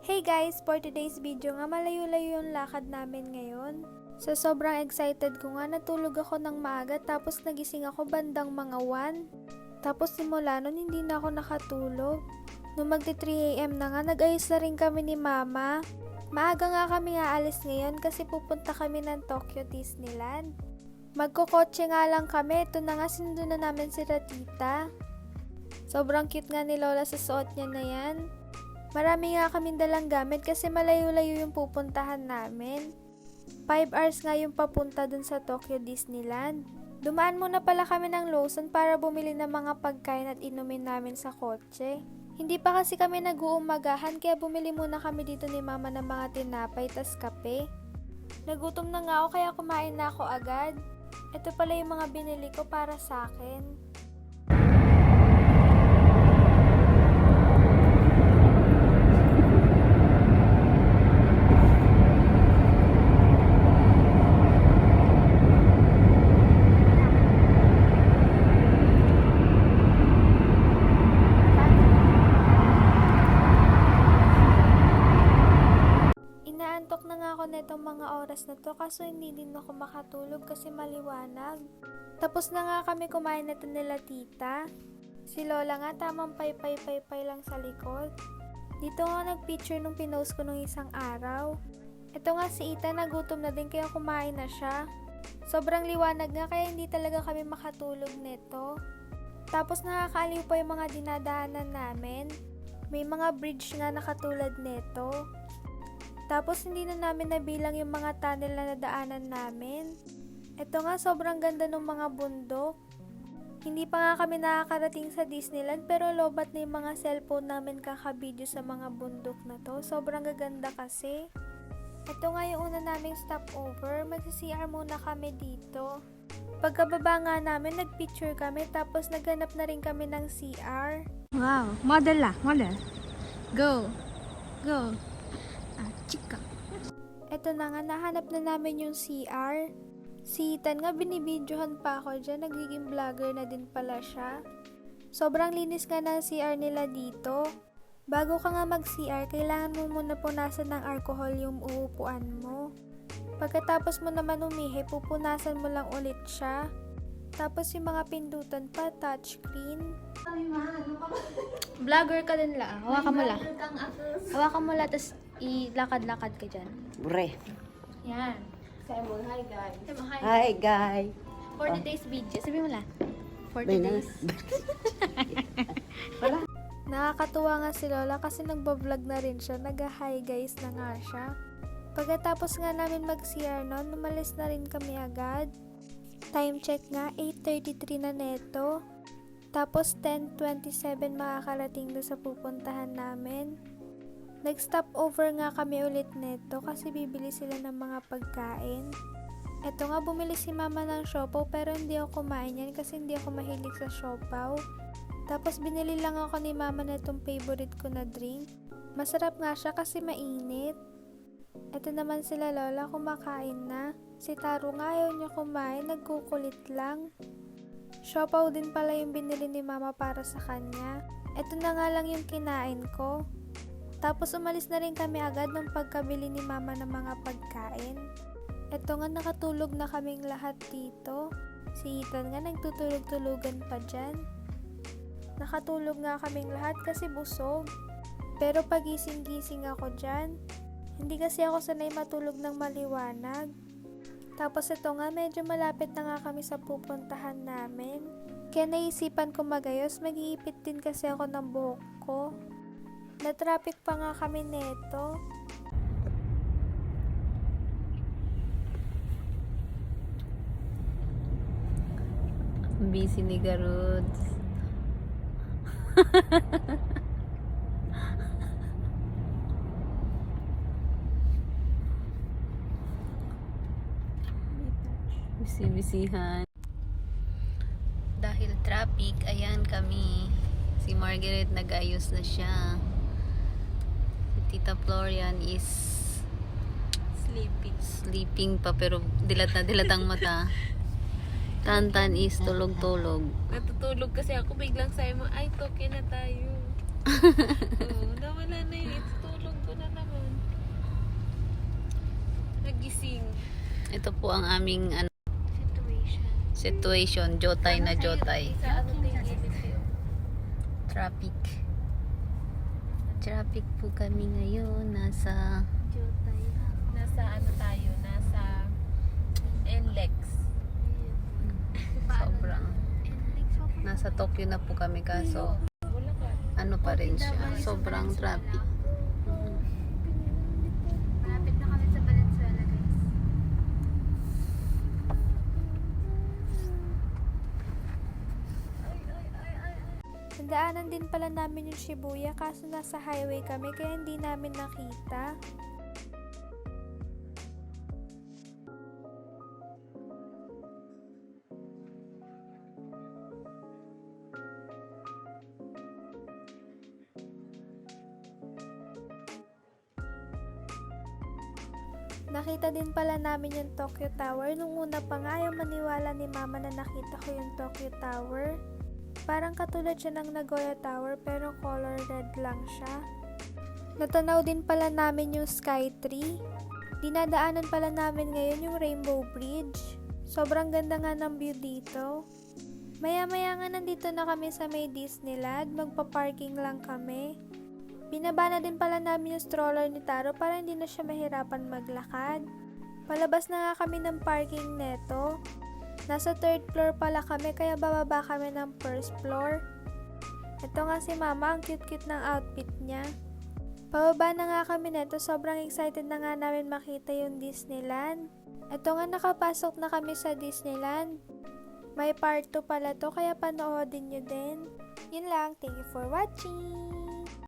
Hey guys! For today's video nga malayo-layo yung lakad namin ngayon. So sobrang excited ko nga, natulog ako ng maaga tapos nagising ako bandang mga 1. Tapos simula nun hindi na ako nakatulog. Nung magti 3 AM na nga, nag-ayos na rin kami ni mama. Maaga nga kami aalis ngayon kasi pupunta kami ng Tokyo Disneyland. Magkokotse nga lang kami, ito na nga sinundo na namin si Tita. Sobrang cute nga ni Lola sa suot niya na yan. Marami nga kaming dalang gamit kasi malayo-layo yung pupuntahan namin. 5 hours nga yung papunta dun sa Tokyo Disneyland. Dumaan muna pala kami ng Lawson para bumili ng mga pagkain at inumin namin sa kotse. Hindi pa kasi kami nag-uumagahan kaya bumili muna kami dito ni mama ng mga tinapay tas kape. Nagutom na nga ako kaya kumain na ako agad. Ito pala yung mga binili ko para sa akin. Inaantok na nga ako netong mga oras na to kaso hindi din ako makatulog kasi maliwanag. Tapos na nga kami kumain na nila tita. Si Lola nga tamang pay-pay lang sa likod. Dito nga nag-picture nung pinost ko nung isang araw. Ito nga si Ethan nagutom na din kaya kumain na siya. Sobrang liwanag nga kaya hindi talaga kami makatulog neto. Tapos nakakaaliw pa yung mga dinadaanan namin. May mga bridge nga na katulad neto. Tapos hindi na namin nabilang yung mga tunnel na nadaanan namin. Ito nga sobrang ganda ng mga bundok. Hindi pa nga kami nakakarating sa Disneyland pero lobat na yung mga cellphone namin kakabidyo sa mga bundok na to. Sobrang gaganda kasi. Ito nga yung una naming stopover. Magsi-CR muna kami dito. Pagkababa nga namin, nagpicture kami tapos naghanap na rin kami ng CR. Wow, model lah, model. Go, go. Ah, chika. Ito na nga, nahanap na namin yung CR. Si Ethan nga, binibidyohan pa ako dyan. Nagiging vlogger na din pala siya. Sobrang linis nga ng CR nila dito. Bago ka nga mag-CR, kailangan mo muna punasan ng alcohol yung uupuan mo. Pagkatapos mo naman umihi, pupunasan mo lang ulit siya. Tapos yung mga pindutan pa, touchscreen. Vlogger ka din la. Hawakan mo la. Hawakan mo la, tapos ilakad-lakad ka dyan. Bre. Yan. Sabi mo, hi guys. Sabi mo, hi. Hi, guys. For today's video. Sabi mo la. For May na. today's. Wala. Nakakatuwa nga si Lola kasi nagbablog na rin siya. Nag-hi guys na nga siya. Pagkatapos nga namin mag-CR noon, umalis na rin kami agad. Time check nga, 8:33 na neto. Tapos 10:27 makakarating doon sa pupuntahan namin. Nag-stop over nga kami ulit neto kasi bibili sila ng mga pagkain. Eto nga, bumili si mama ng siopaw pero hindi ako kumain yan kasi hindi ako mahilig sa siopaw. Tapos binili lang ako ni mama na itong favorite ko na drink. Masarap nga siya kasi mainit. Eto naman sila Lola, kumakain na. Si Taro nga ayaw niya kumain, nagkukulit lang. Siopaw din pala yung binili ni mama para sa kanya. Eto na nga lang yung kinain ko. Tapos umalis na rin kami agad ng pagkabili ni mama ng mga pagkain. Eto nga nakatulog na kaming lahat dito. Si Ethan nga nagtutulog-tulugan pa dyan. Nakatulog nga kaming lahat kasi busog. Pero pagising-gising ako dyan. Hindi kasi ako sanay matulog ng maliwanag. Tapos ito nga, medyo malapit na nga kami sa pupuntahan namin. Kaya naisipan ko magayos, mag-iipit din kasi ako ng buhok ko. Na-traffic pa nga kami neto. Busy ni Garuds. Bisi-bisihan. Dahil traffic, ayan kami. Si Margaret nag-ayos na siya. Si Tita Florian is sleeping pa pero dilat na dilat ang mata. Tantan is tulog-tulog. Natutulog kasi ako biglang sabi mo, ay, toke na tayo. Nawala na yun. Itutulog ko na naman. gising. Ito po ang aming Situation. situation. Jotay na jotay. Sa ano tayo gising kayo? Traffic. Traffic po kami ngayon. Nasa Nasa ano tayo? Nasa NLEX. sobrang. Nasa Tokyo na po kami kaso Wala ka. ano pa rin siya. Sobrang traffic. Malapit na kami sa Valenzuela, guys. Nandaanan din pala namin yung Shibuya kaso nasa highway kami kaya hindi namin nakita. Nakita din pala namin yung Tokyo Tower. Nung una pa nga, ayaw maniwala ni Mama na nakita ko yung Tokyo Tower. Parang katulad siya ng Nagoya Tower pero color red lang siya. Natanaw din pala namin yung Sky Tree. Dinadaanan pala namin ngayon yung Rainbow Bridge. Sobrang ganda nga ng view dito. Maya-maya nga nandito na kami sa may Disneyland. Magpa-parking lang kami. Binaba na din pala namin yung stroller ni Taro para hindi na siya mahirapan maglakad. Palabas na nga kami ng parking neto. Nasa 3rd floor pala kami kaya bababa kami ng 1st floor. Ito nga si Mama, ang cute-cute ng outfit niya. Pababa na nga kami neto, sobrang excited na nga namin makita yung Disneyland. Ito nga nakapasok na kami sa Disneyland. May part 2 pala to kaya panoodin nyo din. Yun lang, thank you for watching!